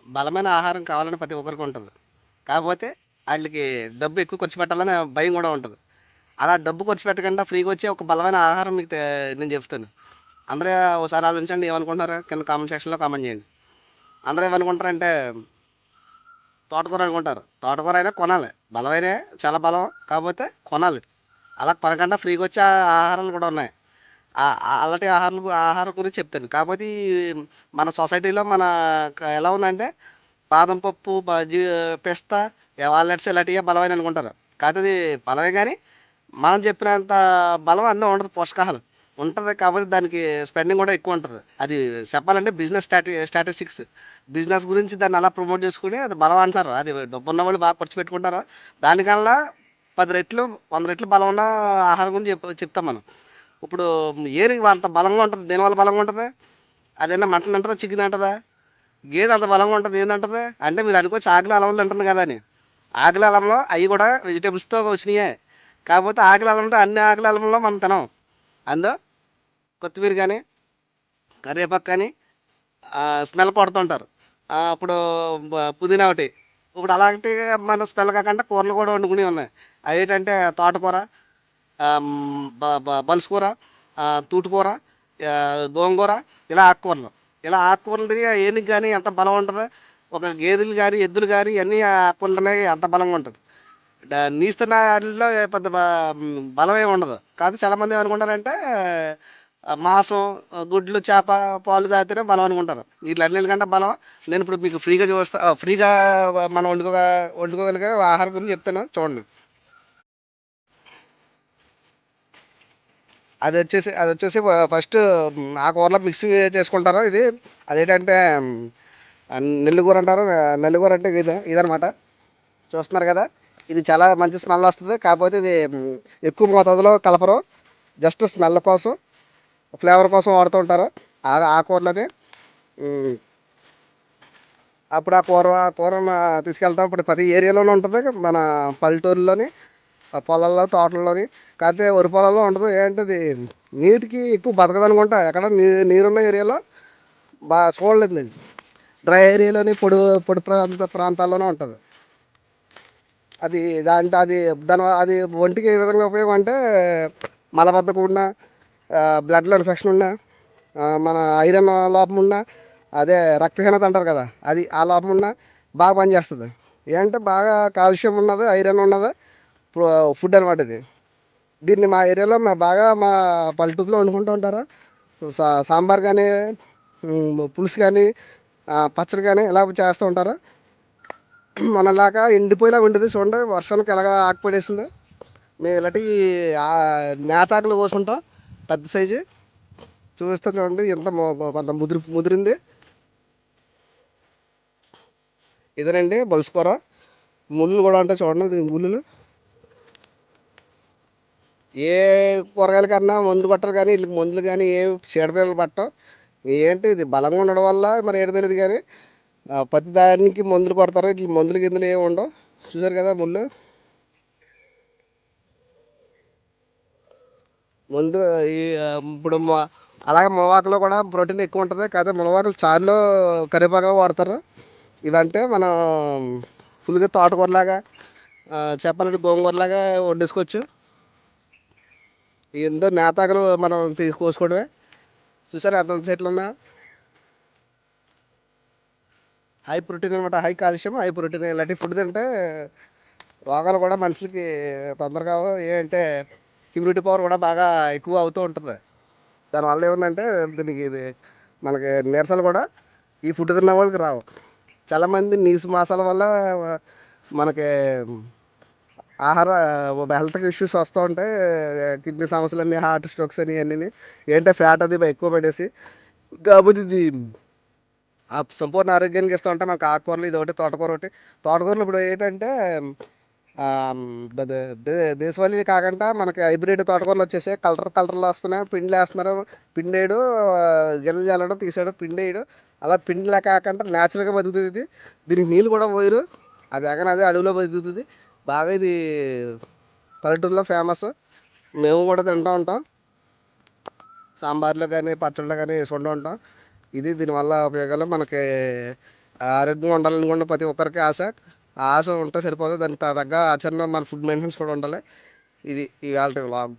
బలమైన ఆహారం కావాలని ప్రతి ఒక్కరికి ఉంటుంది. కాకపోతే ఆళ్ళకి డబ్బు ఎక్కువ ఖర్చు పెట్టాలని భయం గూడా ఉంటది. అలా డబ్బు ఖర్చు పెట్టకుండా ఫ్రీగా వచ్చే ఒక బలమైన ఆహారం మీకు నేను చెప్తాను. అందరూ ఒకసారి ఆలోచించండి ఏమనుకుంటున్నారో కింద కామెంట్ సెక్షన్‌లో కామెంట్ చేయండి. అందరూ ఏమనుకుంటారంటే తోటకూర అనుకుంటారు. తోటకూర అయినా కొనాలి. బలమైనదే చాలా బలం. కాకపోతే కొనాలి. అలా కొనకుండా ఫ్రీగా వచ్చే ఆహారాలు కూడా ఉన్నాయి. అలాంటి ఆహారం గురించి చెప్తాను. కాకపోతే మన సొసైటీలో ఎలా ఉందంటే బాదం పప్పు, పిస్తా, వాల్నట్స్ ఇలాంటివే బలమైన అనుకుంటారు. కాకపోతే అది బలమే కానీ మనం చెప్పినంత బలం అందులో ఉండదు. పోషకాహారం ఉంటుంది. కాకపోతే దానికి స్పెండింగ్ కూడా ఎక్కువ ఉంటుంది. అది చెప్పాలంటే బిజినెస్ స్టాటిస్టిక్స్. బిజినెస్ గురించి దాన్ని అలా ప్రమోట్ చేసుకుని అది బలం అంటారు. అది డబ్బు ఉన్న వాళ్ళు బాగా ఖర్చు పెట్టుకుంటారు. దానికన్నా 10 రెట్లు 100 రెట్లు బలం ఉన్న ఆహారం గురించి చెప్తాం మనం. ఇప్పుడు ఏనుగు అంత బలంగా ఉంటుంది. దేనివల్ల బలంగా ఉంటుంది? అదేనా మటన్ అంటారా, చికెన్ అంటారా? గేదె అంత బలంగా ఉంటుంది ఏంటంటది అంటే మీరు అనుకోవచ్చు ఆకలి అలములు తింటుంది కదా అని. ఆకలి అలంలో అవి కూడా వెజిటేబుల్స్తో వచ్చినాయే. కాకపోతే ఆకలి అలం అంటే అన్ని ఆకలి అలంలో మనం తినం. అందు కొత్తిమీర కానీ కరివేపాకు కానీ స్మెల్ పడుతుంటారు. అప్పుడు పుదీనా ఒకటి. ఇప్పుడు అలాంటి మన స్మెల్ కాకుండా కూరలు కూడా వండుకుని ఉన్నాయి. అవి ఏంటంటే తోటకూర, బలుసుకూర, తూటుకూర, గోంగూర, ఇలా ఆకుకూరలు. ఇలా ఆకుకూరలు తిని ఏనుగు కానీ ఎంత బలం ఉంటుంది. ఒక గేదెలు కానీ ఎద్దులు కానీ అన్నీ ఆకుకూరలు తినేవి ఎంత బలంగా ఉంటుంది. నీస్తున్న వాటిల్లో పెద్ద బలం ఏమి ఉండదు. కాకపోతే చాలామంది ఏమనుకుంటారంటే మాంసం, గుడ్లు, చేప, పాలు తాగితేనే బలం అనుకుంటారు. వీటిలన్నిటికంటే బలం నేను ఇప్పుడు మీకు ఫ్రీగా ఫ్రీగా మనం వండుకోగలిగే ఆహారం గురించి చెప్తాను చూడండి. అది వచ్చేసి ఫస్ట్ ఆ కూరలో మిక్సింగ్ చేసుకుంటారు. ఇది అదేంటంటే నెల్లికూర అంటారు. నెల్లికూర అంటే ఇదనమాట. చూస్తున్నారు కదా. ఇది చాలా మంచి స్మెల్ వస్తుంది. కాకపోతే ఇది ఎక్కువ మోతాదులో కలపరు. జస్ట్ స్మెల్ కోసం, ఫ్లేవర్ కోసం వాడుతూ ఉంటారు ఆ కూరలని. ఉమ్, అప్పుడు ఆ కూర తీసుకెళ్తాం. ఇప్పుడు ప్రతి ఏరియాలోనే ఉంటుంది. మన పల్లెటూరులోని పొలాల్లో, తోటల్లోని. కాకపోతే వరి పొలాల్లో ఉండదు. ఏంటది నీటికి ఎక్కువ బతకదు అనుకుంటా. ఎక్కడ నీరున్న ఏరియాలో బాగా చూడలేదు నేను. డ్రై ఏరియాలోని పొడి ప్రాంతాల్లోనే ఉంటుంది. అది దాంట్లో అది ఒంటికి ఏ విధంగా ఉపయోగం అంటే మలబద్ధకం ఉన్న, బ్లడ్లో ఇన్ఫెక్షన్ ఉన్న, మన ఐరన్ లోపం ఉన్న, అదే రక్తహీనత అంటారు కదా, అది ఆ లోపం ఉన్న బాగా పనిచేస్తుంది. ఏంటంటే బాగా కాల్షియం ఉన్నది, ఐరన్ ఉన్నది ఫుడ్ అనమాట ఇది. దీన్ని మా ఏరియాలో మా పల్లెటూరులో వండుకుంటూ ఉంటారు. సాంబార్ కానీ, పులుసు కానీ, పచ్చడి కానీ ఇలా చేస్తూ ఉంటారు. మనలాగా ఎండిపోయేలాగా ఉంటుంది చూడండి. వర్షానికి ఎలాగ ఆకుపడేసిందో మేము ఇలాంటి నేతాకులు కోసుకుంటాం. పెద్ద సైజు చూస్తే చూడండి ఎంత కొంత ముదిరింది. ఇదేనండి బలుసుకూర. ముళ్ళు కూడా ఉంటాయి చూడండి. దీని ముళ్ళు ఏ కూరగాయల కన్నా మందులు పట్టాలి కానీ వీళ్ళకి మందులు కానీ ఏం చీడపీడలు పట్టవు. ఏంటి ఇది బలంగా ఉండడం వల్ల మరి ఏడు తెలియదు కానీ ప్రతి దానికి మందులు పడతారు. ఇట్లా మందులు గిందులు ఏమి ఉండవు. చూసారు కదా ముళ్ళు. ముందు ఈ ఇప్పుడు అలాగే మునగాకులో కూడా ప్రోటీన్ ఎక్కువ ఉంటుంది. కాకపోతే మునగాకులు చారులో కరివేపాకుగా వాడతారు. ఇదంటే మనం ఫుల్గా తోటకూరలాగా, చెప్పాలంటే గోంగూరలాగా వండేసుకోవచ్చు. ఎంతో నేతాకులు మనం కోసుకోవడమే. చూసారా ఎంత చెట్లు ఉన్నా. హై ప్రోటీన్ అనమాట. High calcium, high protein. ఇలాంటి ఫుడ్ తింటే రోగాలు కూడా మనుషులకి తొందరగా ఏంటంటే ఇమ్యూనిటీ పవర్ కూడా బాగా ఎక్కువ అవుతూ ఉంటుంది. దానివల్ల ఏముందంటే దీనికి మనకి నీరసాలు కూడా ఈ ఫుడ్ తిన్న వాళ్ళకి రావు. చాలామంది నీసు మాసాల వల్ల మనకి ఆహార హెల్త్ ఇష్యూస్ వస్తూ ఉంటాయి. కిడ్నీ సమస్యలన్నీ, హార్ట్ స్ట్రోక్స్ అని అన్నీ ఏంటంటే ఫ్యాట్ అది ఎక్కువ పడేసి. కాబట్టి ఇది సంపూర్ణ ఆరోగ్యానికి ఇస్తూ ఉంటాయి మనకు ఆకుకూరలు. ఇది ఒకటి, తోటకూర ఒకటి. తోటకూరలు ఇప్పుడు ఏంటంటే దేశవాళీ కాకుండా మనకి హైబ్రిడ్ తోటకూరలు వచ్చేసి కలర్లో వస్తున్నాయి. పిండిలు వేస్తున్నారు. పిండేయడు, గిన్నెలు చల్లడం, తీసేయడం, పిండేయడు. అలా పిండిలా కాకుండా న్యాచురల్గా బతుకుతుంది ఇది. దీనికి నీళ్ళు కూడా పోయరు. అది ఎగన అదే అడవిలో బతుకుతుంది బాగా. ఇది పల్లెటూరులో ఫేమస్. మేము కూడా తింటూ ఉంటాం. సాంబార్లో కానీ, పచ్చళ్ళలో కానీ వేసుకుంటూ ఉంటాం. ఇది దీనివల్ల ఉపయోగాలు మనకి ఆరోగ్యంగా ఉండాలనుకున్న ప్రతి ఒక్కరికి ఆశ. ఆ ఆశ ఉంటే సరిపోదు. దానికి తగ్గ ఆచరణ మన ఫుడ్ మెయింటెనెన్స్ కూడా ఉండాలి. ఇది ఇవాల్టి వ్లాగ్.